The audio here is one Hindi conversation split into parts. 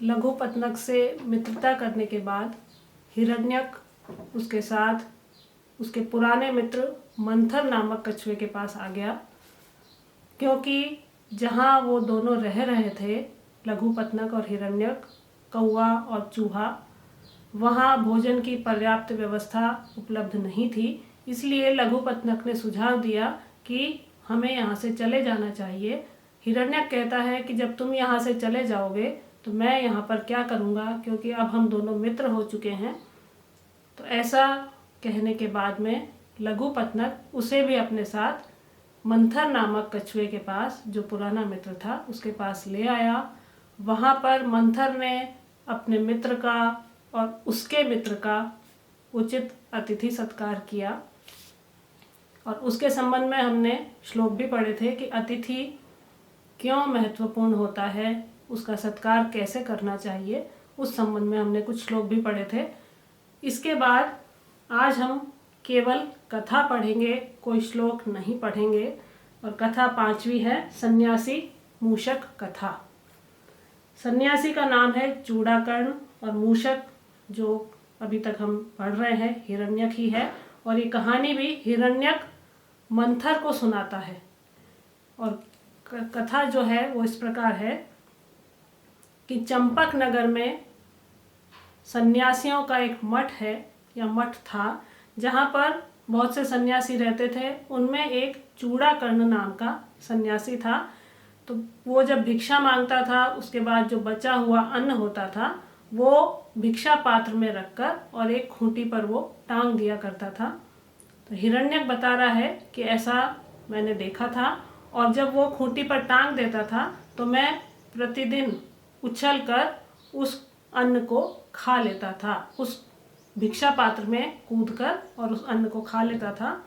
लघुपत्नक से मित्रता करने के बाद हिरण्यक उसके साथ उसके पुराने मित्र मंथर नामक कछुए के पास आ गया, क्योंकि जहाँ वो दोनों रह रहे थे, लघुपत्नक और हिरण्यक, कौवा और चूहा, वहाँ भोजन की पर्याप्त व्यवस्था उपलब्ध नहीं थी। इसलिए लघुपत्नक ने सुझाव दिया कि हमें यहाँ से चले जाना चाहिए। हिरण्यक कहता है कि जब तुम यहाँ से चले जाओगे तो मैं यहाँ पर क्या करूँगा, क्योंकि अब हम दोनों मित्र हो चुके हैं। तो ऐसा कहने के बाद में लघुपत्नक उसे भी अपने साथ मंथर नामक कछुए के पास, जो पुराना मित्र था, उसके पास ले आया। वहाँ पर मंथर ने अपने मित्र का और उसके मित्र का उचित अतिथि सत्कार किया। और उसके संबंध में हमने श्लोक भी पढ़े थे कि अतिथि क्यों महत्वपूर्ण होता है, उसका सत्कार कैसे करना चाहिए, उस संबंध में हमने कुछ श्लोक भी पढ़े थे। इसके बाद आज हम केवल कथा पढ़ेंगे, कोई श्लोक नहीं पढ़ेंगे। और कथा 5वीं है, सन्यासी मूषक कथा। सन्यासी का नाम है चूड़ाकर्ण और मूषक, जो अभी तक हम पढ़ रहे हैं, हिरण्यक ही है। और ये कहानी भी हिरण्यक मंथर को सुनाता है। और कथा जो है वो इस प्रकार है कि चंपक नगर में सन्यासियों का एक मठ है या मठ था, जहाँ पर बहुत से सन्यासी रहते थे। उनमें एक चूड़ाकर्ण नाम का सन्यासी था। तो वो जब भिक्षा मांगता था, उसके बाद जो बचा हुआ अन्न होता था वो भिक्षा पात्र में रखकर और एक खूंटी पर वो टांग दिया करता था। तो हिरण्यक बता रहा है कि ऐसा मैंने देखा था, और जब वो खूंटी पर टांग देता था तो मैं प्रतिदिन उछलकर उस अन्न को खा लेता था, उस भिक्षा पात्र में कूदकर और उस अन्न को खा लेता था।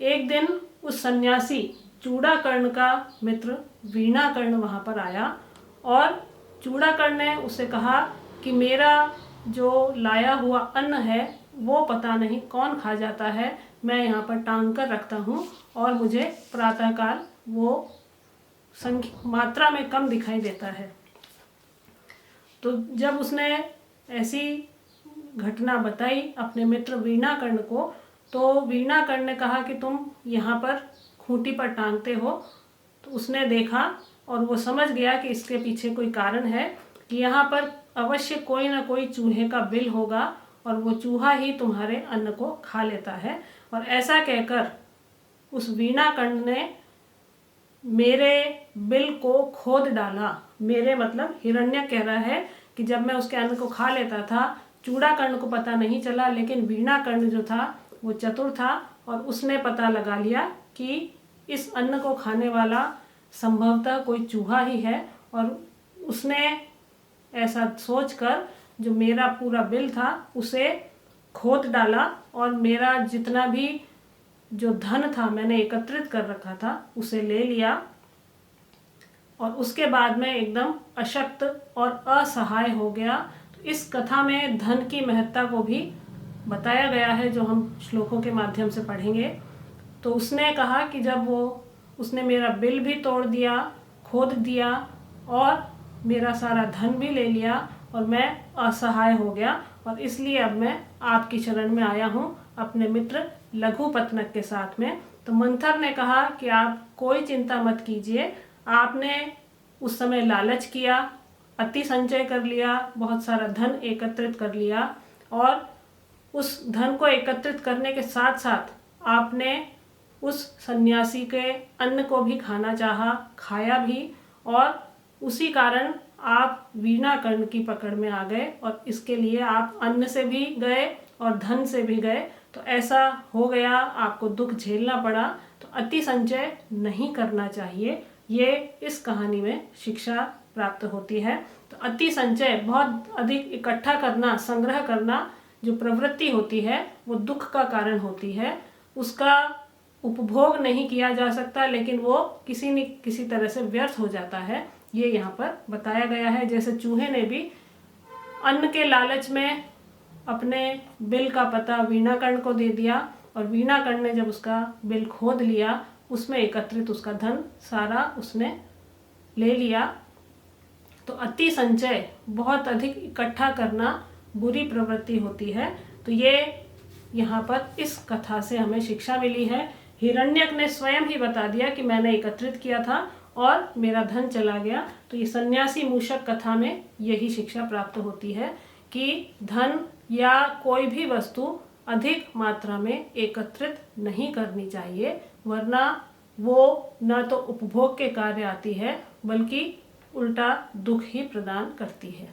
एक दिन उस सन्यासी चूड़ाकर्ण का मित्र वीणाकर्ण वहाँ पर आया और चूड़ाकर्ण ने उससे कहा कि मेरा जो लाया हुआ अन्न है वो पता नहीं कौन खा जाता है, मैं यहाँ पर टांग कर रखता हूँ और मुझे प्रातःकाल वो मात्रा में कम दिखाई देता है। तो जब उसने ऐसी घटना बताई अपने मित्र वीणाकर्ण को, तो वीणाकर्ण ने कहा कि तुम यहाँ पर खूंटी पर टांगते हो। तो उसने देखा और वो समझ गया कि इसके पीछे कोई कारण है, कि यहाँ पर अवश्य कोई ना कोई चूहे का बिल होगा और वो चूहा ही तुम्हारे अन्न को खा लेता है। और ऐसा कहकर उस वीणाकर्ण ने मेरे बिल को खोद डाला। मेरे मतलब हिरण्यक कह रहा है कि जब मैं उसके अन्न को खा लेता था, चूड़ाकर्ण को पता नहीं चला, लेकिन वीणाकर्ण जो था वो चतुर था और उसने पता लगा लिया कि इस अन्न को खाने वाला संभवतः कोई चूहा ही है। और उसने ऐसा सोचकर जो मेरा पूरा बिल था उसे खोद डाला और मेरा जितना भी जो धन था मैंने एकत्रित कर रखा था उसे ले लिया। और उसके बाद में एकदम अशक्त और असहाय हो गया। तो इस कथा में धन की महत्ता को भी बताया गया है, जो हम श्लोकों के माध्यम से पढ़ेंगे। तो उसने कहा कि जब उसने मेरा बिल भी तोड़ दिया, खोद दिया और मेरा सारा धन भी ले लिया और मैं असहाय हो गया, और इसलिए अब मैं आपकी शरण में आया हूँ अपने मित्र लघुपत्नक के साथ में। तो मंथर ने कहा कि आप कोई चिंता मत कीजिए, आपने उस समय लालच किया, अति संचय कर लिया, बहुत सारा धन एकत्रित कर लिया, और उस धन को एकत्रित करने के साथ साथ आपने उस सन्यासी के अन्न को भी खाना चाहा, खाया भी, और उसी कारण आप वीणाकर्ण की पकड़ में आ गए और इसके लिए आप अन्न से भी गए और धन से भी गए। तो ऐसा हो गया, आपको दुख झेलना पड़ा। तो अति संचय नहीं करना चाहिए, ये इस कहानी में शिक्षा प्राप्त होती है। तो अति संचय, बहुत अधिक इकट्ठा करना, संग्रह करना, जो प्रवृत्ति होती है वो दुख का कारण होती है। उसका उपभोग नहीं किया जा सकता, लेकिन वो किसी न किसी तरह से व्यर्थ हो जाता है, ये यहाँ पर बताया गया है। जैसे चूहे ने भी अन्न के लालच में अपने बिल का पता वीणाकर्ण को दे दिया, और वीणाकर्ण ने जब उसका बिल खोद लिया, उसमें एकत्रित उसका धन सारा उसने ले लिया। तो अति संचय, बहुत अधिक इकट्ठा करना बुरी प्रवृत्ति होती है। तो ये यहाँ पर इस कथा से हमें शिक्षा मिली है। हिरण्यक ने स्वयं ही बता दिया कि मैंने एकत्रित किया था और मेरा धन चला गया। तो ये सन्यासी मूषक कथा में यही शिक्षा प्राप्त होती है कि धन या कोई भी वस्तु अधिक मात्रा में एकत्रित नहीं करनी चाहिए, वरना वो न तो उपभोग के कार्य आती है बल्कि उल्टा दुख ही प्रदान करती है।